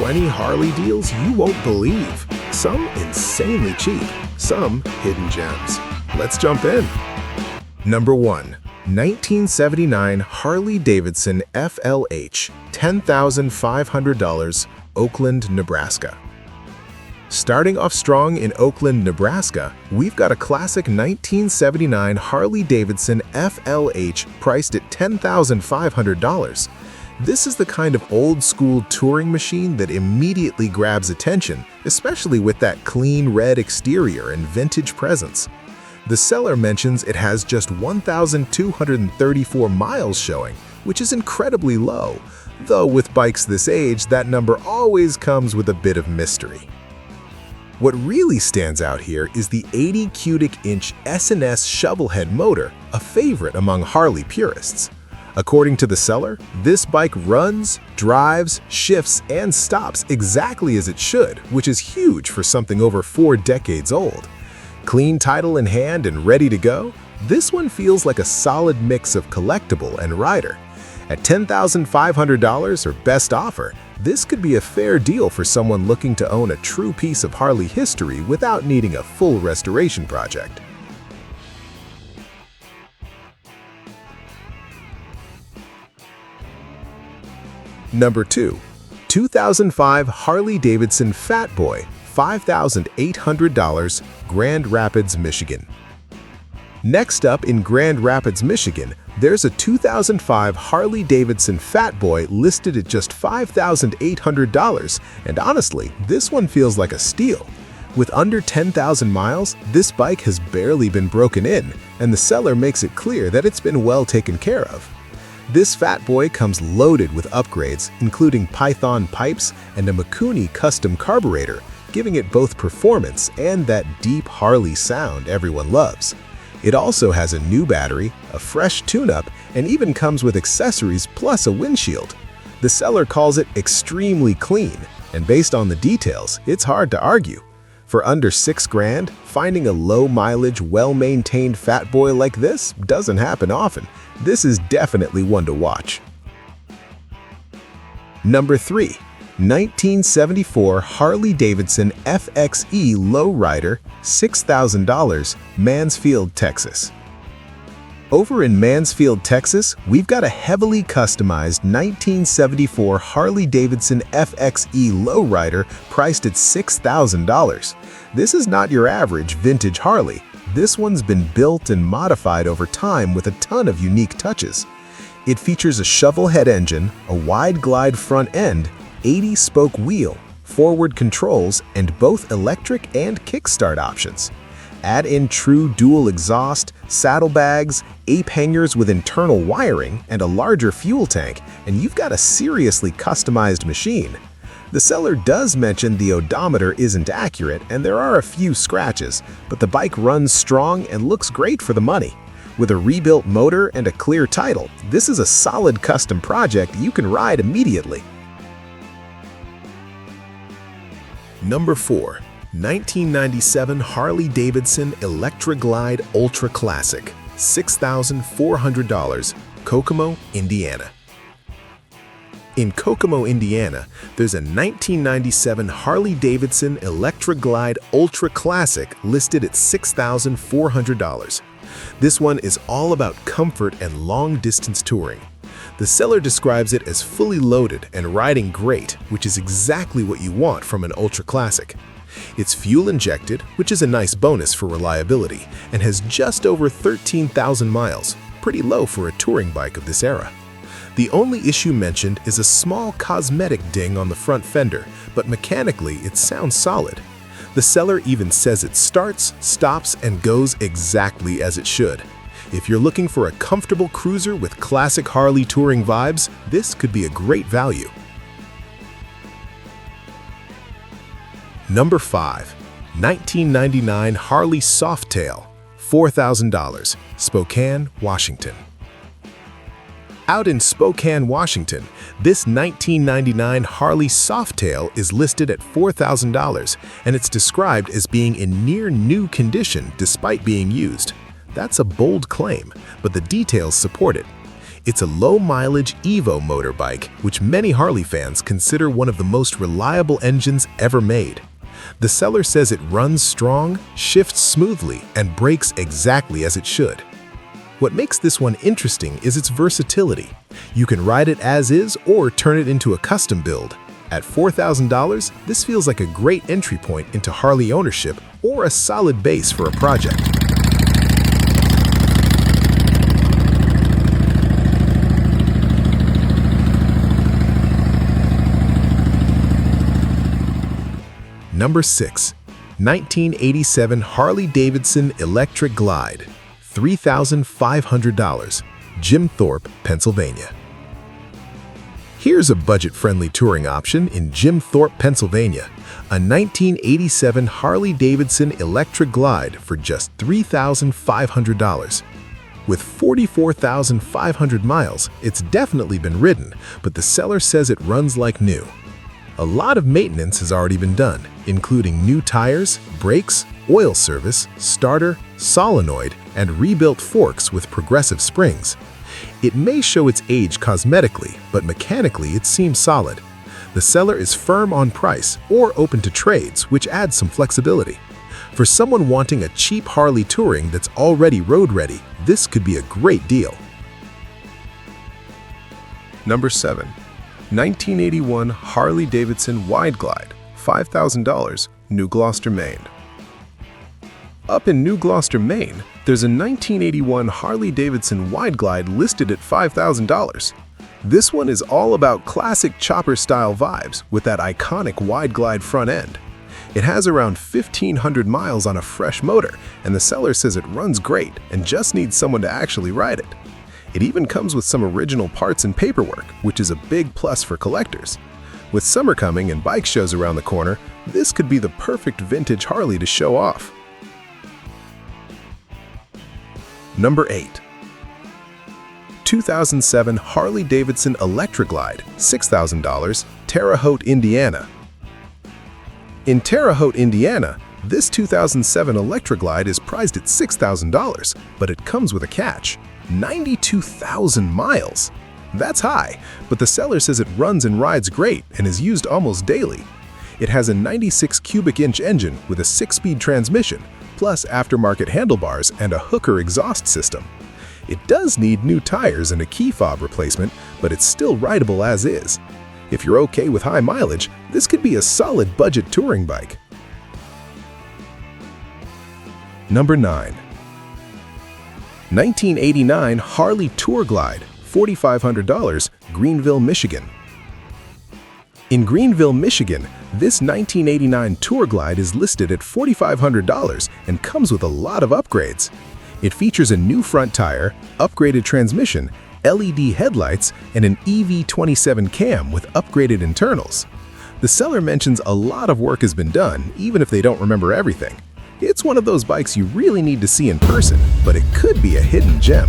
20 Harley deals you won't believe. Some insanely cheap, some hidden gems. Let's jump in. Number 1. 1979 Harley-Davidson FLH, $10,500, Oakland, Nebraska. Starting off strong in Oakland, Nebraska, we've got a classic 1979 Harley-Davidson FLH priced at $10,500. This is the kind of old-school touring machine that immediately grabs attention, especially with that clean red exterior and vintage presence. The seller mentions it has just 1,234 miles showing, which is incredibly low, though with bikes this age, that number always comes with a bit of mystery. What really stands out here is the 80 cubic inch S&S shovelhead motor, a favorite among Harley purists. According to the seller, this bike runs, drives, shifts, and stops exactly as it should, which is huge for something over 4 decades old. Clean title in hand and ready to go, this one feels like a solid mix of collectible and rider. At $10,500 or best offer, this could be a fair deal for someone looking to own a true piece of Harley history without needing a full restoration project. Number 2. 2005 Harley-Davidson Fatboy, $5,800, Grand Rapids, Michigan. Next up in Grand Rapids, Michigan, there's a 2005 Harley-Davidson Fatboy listed at just $5,800, and honestly, this one feels like a steal. With under 10,000 miles, this bike has barely been broken in, and the seller makes it clear that it's been well taken care of. This Fatboy comes loaded with upgrades, including Python pipes and a Mikuni custom carburetor, giving it both performance and that deep Harley sound everyone loves. It also has a new battery, a fresh tune-up, and even comes with accessories plus a windshield. The seller calls it extremely clean, and based on the details, it's hard to argue. For under $6,000, finding a low-mileage, well-maintained Fatboy like this doesn't happen often. This is definitely one to watch. Number 3. 1974 Harley-Davidson FXE Low Rider, $6,000, Mansfield, Texas. Over in Mansfield, Texas, we've got a heavily customized 1974 Harley-Davidson FXE Low Rider priced at $6,000. This is not your average vintage Harley. This one's been built and modified over time with a ton of unique touches. It features a shovel head engine, a wide glide front end, 80-spoke wheel, forward controls, and both electric and kickstart options. Add in true dual exhaust, saddlebags, ape hangers with internal wiring, and a larger fuel tank, and you've got a seriously customized machine. The seller does mention the odometer isn't accurate and there are a few scratches, but the bike runs strong and looks great for the money. With a rebuilt motor and a clear title, this is a solid custom project you can ride immediately. Number 4. 1997 Harley-Davidson Electra Glide Ultra Classic, $6,400, Kokomo, Indiana. In Kokomo, Indiana, there's a 1997 Harley-Davidson Electra Glide Ultra Classic listed at $6,400. This one is all about comfort and long-distance touring. The seller describes it as fully loaded and riding great, which is exactly what you want from an Ultra Classic. It's fuel-injected, which is a nice bonus for reliability, and has just over 13,000 miles, pretty low for a touring bike of this era. The only issue mentioned is a small cosmetic ding on the front fender, but mechanically it sounds solid. The seller even says it starts, stops, and goes exactly as it should. If you're looking for a comfortable cruiser with classic Harley touring vibes, this could be a great value. Number 5. 1999 Harley Softail, $4,000, Spokane, Washington. Out in Spokane, Washington, this 1999 Harley Softail is listed at $4,000, and it's described as being in near new condition despite being used. That's a bold claim, but the details support it. It's a low-mileage Evo motorbike, which many Harley fans consider one of the most reliable engines ever made. The seller says it runs strong, shifts smoothly, and brakes exactly as it should. What makes this one interesting is its versatility. You can ride it as is or turn it into a custom build. At $4,000, this feels like a great entry point into Harley ownership or a solid base for a project. Number 6. 1987 Harley-Davidson Electra Glide, $3,500, Jim Thorpe, Pennsylvania. Here's a budget-friendly touring option in Jim Thorpe, Pennsylvania, a 1987 Harley-Davidson Electra Glide for just $3,500. With 44,500 miles, it's definitely been ridden, but the seller says it runs like new. A lot of maintenance has already been done, including new tires, brakes, oil service, starter, solenoid, and rebuilt forks with progressive springs. It may show its age cosmetically, but mechanically it seems solid. The seller is firm on price or open to trades, which adds some flexibility. For someone wanting a cheap Harley touring that's already road-ready, this could be a great deal. Number 7. 1981 Harley-Davidson Wide Glide, $5,000, New Gloucester, Maine. Up in New Gloucester, Maine, there's a 1981 Harley-Davidson Wide Glide listed at $5,000. This one is all about classic chopper-style vibes with that iconic Wide Glide front end. It has around 1,500 miles on a fresh motor, and the seller says it runs great and just needs someone to actually ride it. It even comes with some original parts and paperwork, which is a big plus for collectors. With summer coming and bike shows around the corner, this could be the perfect vintage Harley to show off. Number 8. 2007 Harley-Davidson Electra Glide, $6,000, Terre Haute, Indiana. In Terre Haute, Indiana, this 2007 Electra Glide is priced at $6,000, but it comes with a catch: 92,000 miles. That's high, but the seller says it runs and rides great and is used almost daily. It has a 96 cubic inch engine with a 6-speed transmission, plus aftermarket handlebars and a hooker exhaust system. It does need new tires and a key fob replacement, but it's still rideable as is. If you're okay with high mileage, this could be a solid budget touring bike. Number 9. 1989 Harley Tour Glide, $4,500, Greenville, Michigan. In Greenville, Michigan, this 1989 Tour Glide is listed at $4,500 and comes with a lot of upgrades. It features a new front tire, upgraded transmission, LED headlights, and an EV27 cam with upgraded internals. The seller mentions a lot of work has been done, even if they don't remember everything. It's one of those bikes you really need to see in person, but it could be a hidden gem.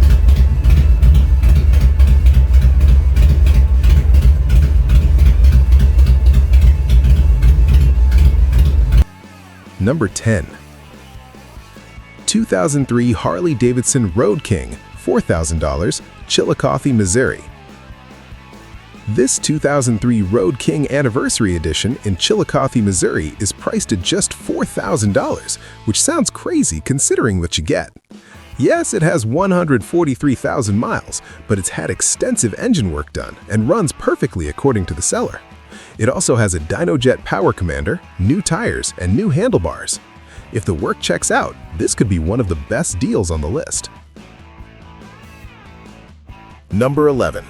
Number 10. 2003 Harley-Davidson Road King, $4,000, Chillicothe, Missouri. This 2003 Road King Anniversary Edition in Chillicothe, Missouri is priced at just $4,000, which sounds crazy considering what you get. Yes, it has 143,000 miles, but it's had extensive engine work done and runs perfectly according to the seller. It also has a Dynojet power commander, new tires, and new handlebars. If the work checks out, this could be one of the best deals on the list. Number 11.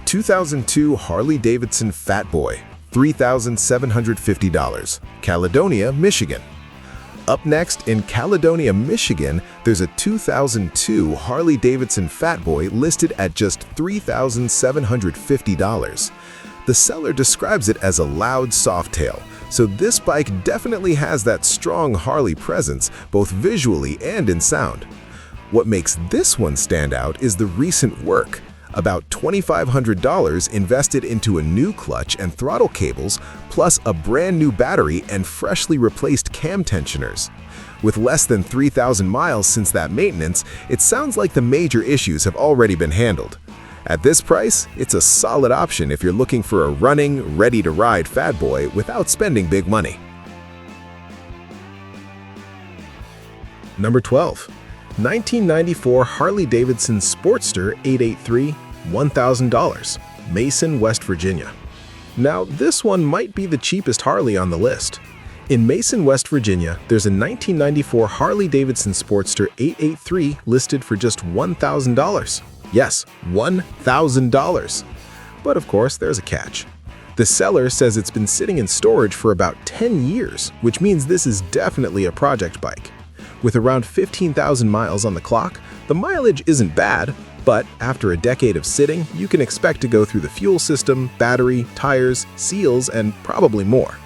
2002 Harley-Davidson Fatboy, $3,750, Caledonia, Michigan. Up next, in Caledonia, Michigan, there's a 2002 Harley-Davidson Fatboy listed at just $3,750. The seller describes it as a loud softail, so this bike definitely has that strong Harley presence, both visually and in sound. What makes this one stand out is the recent work. About $2,500 invested into a new clutch and throttle cables, plus a brand new battery and freshly replaced cam tensioners. With less than 3,000 miles since that maintenance, it sounds like the major issues have already been handled. At this price, it's a solid option if you're looking for a running, ready-to-ride Fatboy without spending big money. Number 12. 1994 Harley-Davidson Sportster 883, $1,000, Mason, West Virginia. Now, this one might be the cheapest Harley on the list. In Mason, West Virginia, there's a 1994 Harley-Davidson Sportster 883 listed for just $1,000. Yes, $1,000. But of course, there's a catch. The seller says it's been sitting in storage for about 10 years, which means this is definitely a project bike. With around 15,000 miles on the clock, the mileage isn't bad, but after a decade of sitting, you can expect to go through the fuel system, battery, tires, seals, and probably more.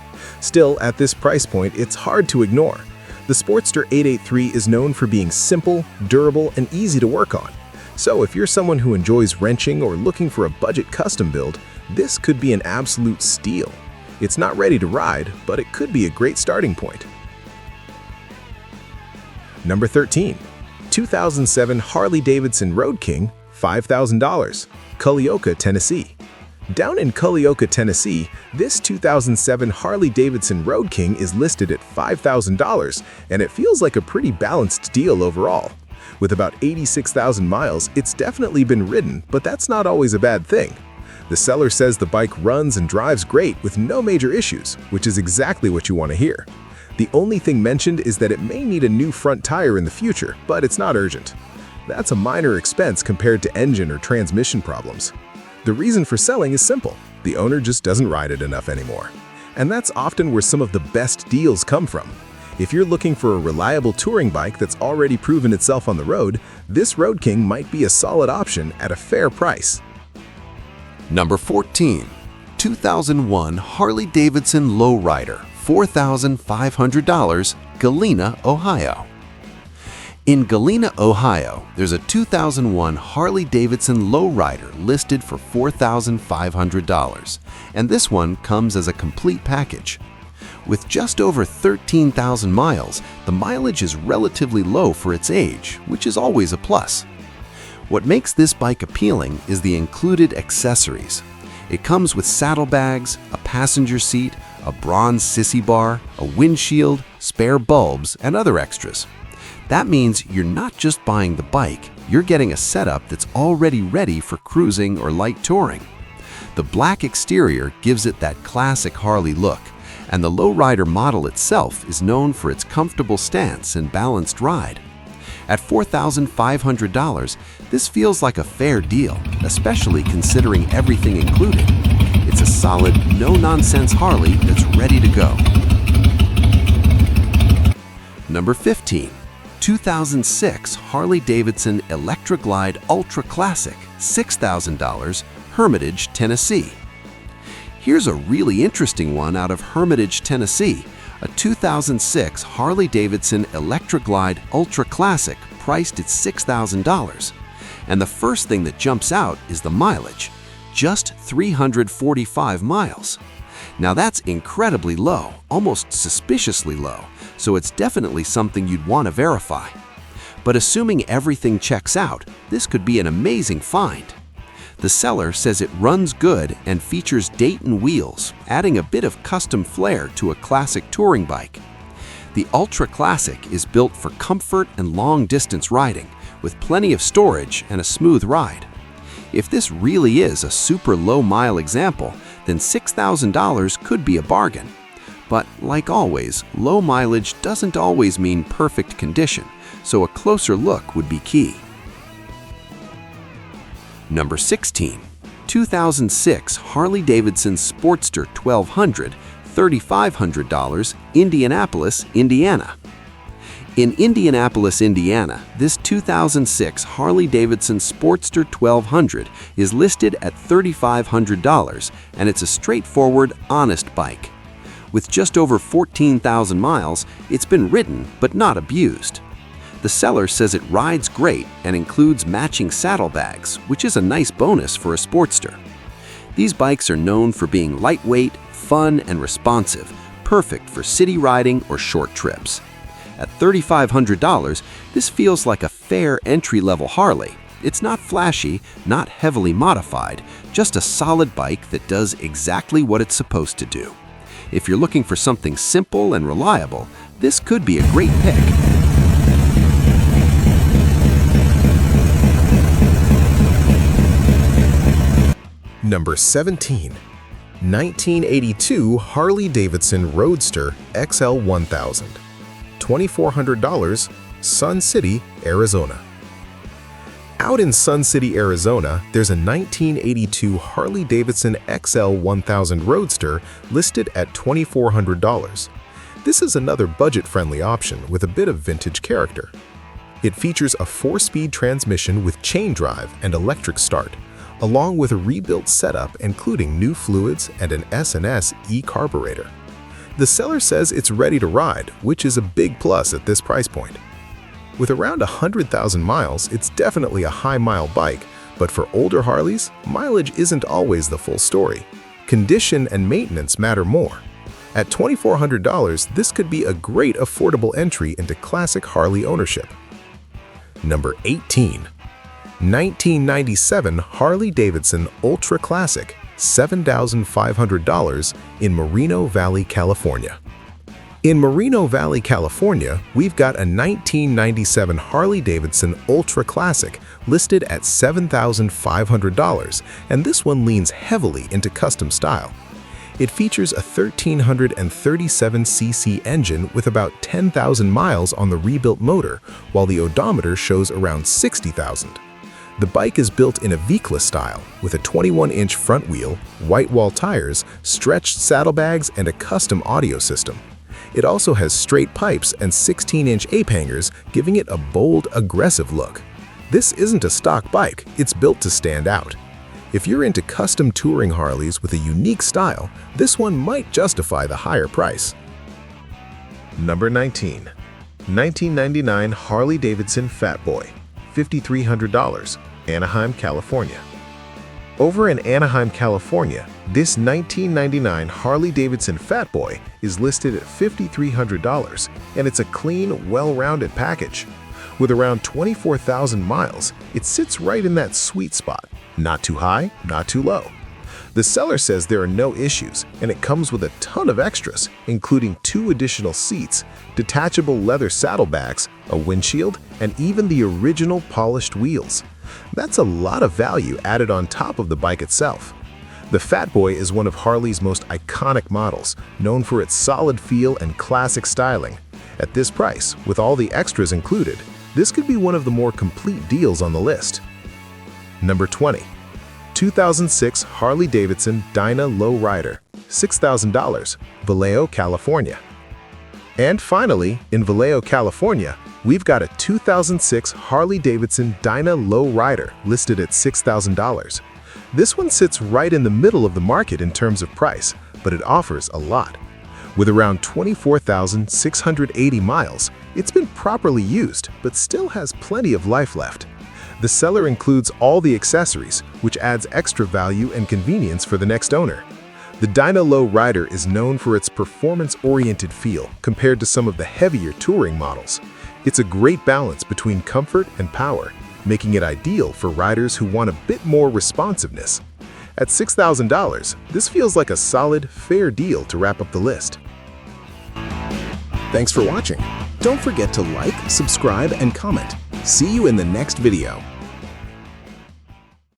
Still, at this price point, it's hard to ignore. The Sportster 883 is known for being simple, durable, and easy to work on. So if you're someone who enjoys wrenching or looking for a budget custom build, this could be an absolute steal. It's not ready to ride, but it could be a great starting point. Number 13. 2007 Harley-Davidson Road King, $5,000, Culleoka, Tennessee. Down in Culleoka, Tennessee, this 2007 Harley-Davidson Road King is listed at $5,000, and it feels like a pretty balanced deal overall. With about 86,000 miles, it's definitely been ridden, but that's not always a bad thing. The seller says the bike runs and drives great with no major issues, which is exactly what you want to hear. The only thing mentioned is that it may need a new front tire in the future, but it's not urgent. That's a minor expense compared to engine or transmission problems. The reason for selling is simple. The owner just doesn't ride it enough anymore. And that's often where some of the best deals come from. If you're looking for a reliable touring bike that's already proven itself on the road, this Road King might be a solid option at a fair price. Number 14. 2001 Harley-Davidson Low Rider, $4,500, Galena, Ohio. In Galena, Ohio, there's a 2001 Harley-Davidson Low Rider listed for $4,500, and this one comes as a complete package. With just over 13,000 miles, the mileage is relatively low for its age, which is always a plus. What makes this bike appealing is the included accessories. It comes with saddlebags, a passenger seat, a bronze sissy bar, a windshield, spare bulbs, and other extras. That means you're not just buying the bike, you're getting a setup that's already ready for cruising or light touring. The black exterior gives it that classic Harley look, and the Low Rider model itself is known for its comfortable stance and balanced ride. At $4,500, this feels like a fair deal, especially considering everything included. It's a solid, no-nonsense Harley that's ready to go. Number 15. 2006 Harley-Davidson Electra Glide Ultra Classic, $6,000, Hermitage, Tennessee. Here's a really interesting one out of Hermitage, Tennessee, a 2006 Harley-Davidson Electra Glide Ultra Classic priced at $6,000. And the first thing that jumps out is the mileage, just 345 miles. Now that's incredibly low, almost suspiciously low, so it's definitely something you'd want to verify. But assuming everything checks out, this could be an amazing find. The seller says it runs good and features Dayton wheels, adding a bit of custom flair to a classic touring bike. The Ultra Classic is built for comfort and long-distance riding, with plenty of storage and a smooth ride. If this really is a super low-mile example, then $6,000 could be a bargain. But like always, low mileage doesn't always mean perfect condition, so a closer look would be key. Number 16. 2006 Harley-Davidson Sportster 1200, $3,500, Indianapolis, Indiana. In Indianapolis, Indiana, this 2006 Harley-Davidson Sportster 1200 is listed at $3,500, and it's a straightforward, honest bike. With just over 14,000 miles, it's been ridden but not abused. The seller says it rides great and includes matching saddlebags, which is a nice bonus for a Sportster. These bikes are known for being lightweight, fun, and responsive, perfect for city riding or short trips. At $3,500, this feels like a fair entry-level Harley, It's not flashy, not heavily modified, just a solid bike that does exactly what it's supposed to do. If you're looking for something simple and reliable, this could be a great pick. Number 17. 1982 Harley-Davidson Roadster XL 1000. $2,400, Sun City, Arizona. Out in Sun City, Arizona, there's a 1982 Harley-Davidson XL 1000 Roadster listed at $2,400. This is another budget-friendly option with a bit of vintage character. It features a 4-speed transmission with chain drive and electric start, along with a rebuilt setup including new fluids and an S&S e-carburetor. The seller says it's ready to ride, which is a big plus at this price point. With around 100,000 miles, it's definitely a high-mile bike, but for older Harleys, mileage isn't always the full story. Condition and maintenance matter more. At $2,400, this could be a great affordable entry into classic Harley ownership. Number 18. 1997 Harley-Davidson Ultra Classic, $7,500 in Moreno Valley, California. In Moreno Valley, California, we've got a 1997 Harley-Davidson Ultra Classic listed at $7,500, and this one leans heavily into custom style. It features a 1,337cc engine with about 10,000 miles on the rebuilt motor, while the odometer shows around 60,000. The bike is built in a Vikla style with a 21-inch front wheel, white wall tires, stretched saddlebags, and a custom audio system. It also has straight pipes and 16-inch ape hangers, giving it a bold, aggressive look. This isn't a stock bike, it's built to stand out. If you're into custom touring Harleys with a unique style, this one might justify the higher price. Number 19. 1999 Harley-Davidson Fatboy, $5,300, Anaheim, California. Over in Anaheim, California, this 1999 Harley-Davidson Fatboy is listed at $5,300, and it's a clean, well-rounded package. With around 24,000 miles, it sits right in that sweet spot. Not too high, not too low. The seller says there are no issues, and it comes with a ton of extras, including 2 additional seats, detachable leather saddlebags, a windshield, and even the original polished wheels. That's a lot of value added on top of the bike itself. The Fatboy is one of Harley's most iconic models, known for its solid feel and classic styling. At this price, with all the extras included, this could be one of the more complete deals on the list. Number 20. 2006 Harley-Davidson Dyna Low Rider, $6,000, Vallejo, California. And finally, in Vallejo, California, we've got a 2006 Harley-Davidson Dyna Low Rider listed at $6,000. This one sits right in the middle of the market in terms of price, but it offers a lot. With around 24,680 miles, it's been properly used, but still has plenty of life left. The seller includes all the accessories, which adds extra value and convenience for the next owner. The Dyna Low Rider is known for its performance-oriented feel compared to some of the heavier touring models. It's a great balance between comfort and power, making it ideal for riders who want a bit more responsiveness. At $6,000, this feels like a solid, fair deal to wrap up the list. Thanks for watching. Don't forget to like, subscribe, and comment. See you in the next video.